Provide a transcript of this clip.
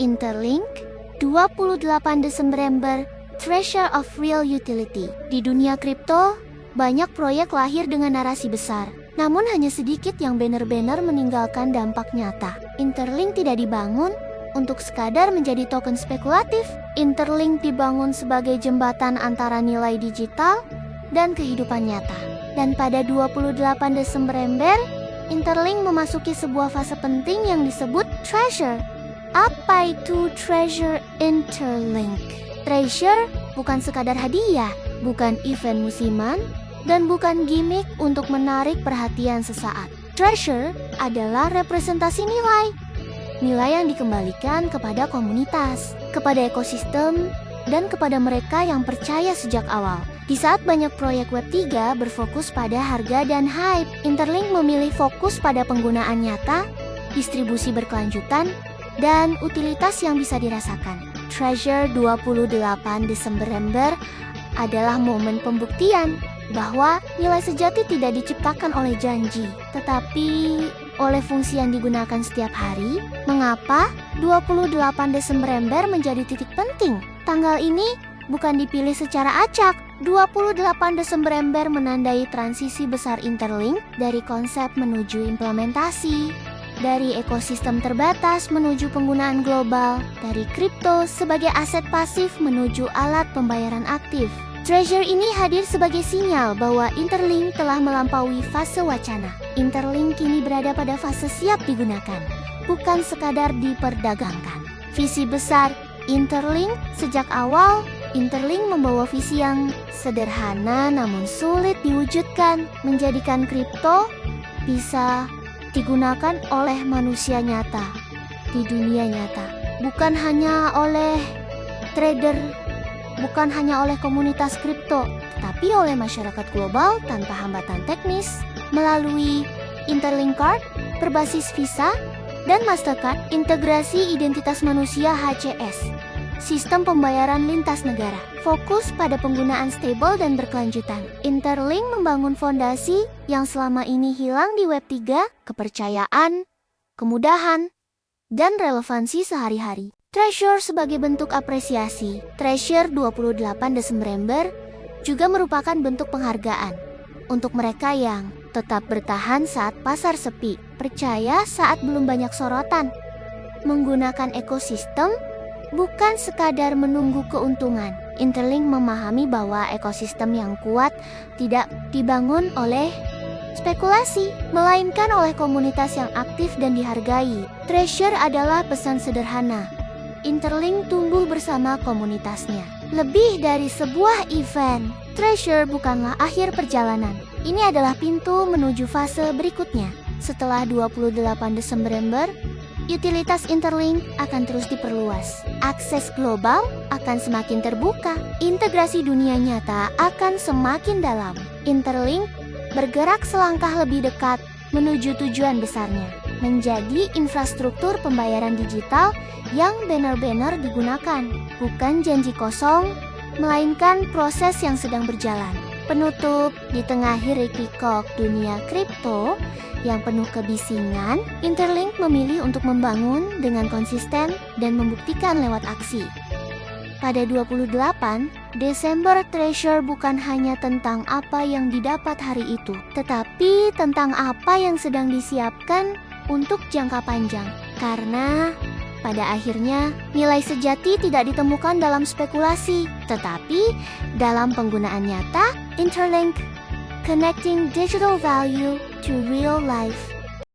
Interlink, 28 Desember, Treasure of Real Utility. Di dunia kripto, banyak proyek lahir dengan narasi besar. Namun hanya sedikit yang benar-benar meninggalkan dampak nyata. Interlink tidak dibangun untuk sekadar menjadi token spekulatif. Interlink dibangun sebagai jembatan antara nilai digital dan kehidupan nyata. Dan pada 28 Desember, Interlink memasuki sebuah fase penting yang disebut treasure. Apa itu treasure Interlink? Treasure bukan sekadar hadiah, bukan event musiman, dan bukan gimmick untuk menarik perhatian sesaat. Treasure adalah representasi nilai. Nilai yang dikembalikan kepada komunitas, kepada ekosistem, dan kepada mereka yang percaya sejak awal. Di saat banyak proyek Web3 berfokus pada harga dan hype, Interlink memilih fokus pada penggunaan nyata, distribusi berkelanjutan, dan utilitas yang bisa dirasakan. Treasure 28 Desember adalah momen pembuktian bahwa nilai sejati tidak diciptakan oleh janji, tetapi oleh fungsi yang digunakan setiap hari. Mengapa 28 Desember menjadi titik penting? Tanggal ini bukan dipilih secara acak. 28 Desember menandai transisi besar Interlink dari konsep menuju implementasi, dari ekosistem terbatas menuju penggunaan global, dari kripto sebagai aset pasif menuju alat pembayaran aktif. Treasure ini hadir sebagai sinyal bahwa Interlink telah melampaui fase wacana. Interlink kini berada pada fase siap digunakan, bukan sekadar diperdagangkan. Visi besar Interlink sejak awal, Interlink membawa visi yang sederhana namun sulit diwujudkan, menjadikan kripto bisa digunakan oleh manusia nyata di dunia nyata, bukan hanya oleh trader, bukan hanya oleh komunitas kripto, tetapi oleh masyarakat global tanpa hambatan teknis. Melalui Interlink Card berbasis Visa dan Mastercard, integrasi identitas manusia HCS, sistem pembayaran lintas negara, fokus pada penggunaan stable dan berkelanjutan. Interlink membangun fondasi yang selama ini hilang di Web3, kepercayaan, kemudahan, dan relevansi sehari-hari. Treasure sebagai bentuk apresiasi. Treasure 28 Desember juga merupakan bentuk penghargaan untuk mereka yang tetap bertahan saat pasar sepi, percaya saat belum banyak sorotan, menggunakan ekosistem bukan sekadar menunggu keuntungan. Interlink memahami bahwa ekosistem yang kuat tidak dibangun oleh spekulasi, melainkan oleh komunitas yang aktif dan dihargai. Treasure adalah pesan sederhana. Interlink tumbuh bersama komunitasnya. Lebih dari sebuah event, Treasure bukanlah akhir perjalanan. Ini adalah pintu menuju fase berikutnya. Setelah 28 Desember, utilitas Interlink akan terus diperluas. Akses global akan semakin terbuka. Integrasi dunia nyata akan semakin dalam. Interlink bergerak selangkah lebih dekat menuju tujuan besarnya, menjadi infrastruktur pembayaran digital yang benar-benar digunakan. Bukan janji kosong, melainkan proses yang sedang berjalan. Penutup, di tengah hiruk-pikuk dunia kripto yang penuh kebisingan, Interlink memilih untuk membangun dengan konsisten dan membuktikan lewat aksi. Pada 28 Desember, Treasure bukan hanya tentang apa yang didapat hari itu, tetapi tentang apa yang sedang disiapkan untuk jangka panjang. Karena pada akhirnya, nilai sejati tidak ditemukan dalam spekulasi, tetapi dalam penggunaan nyata. Interlink, connecting digital value to real life.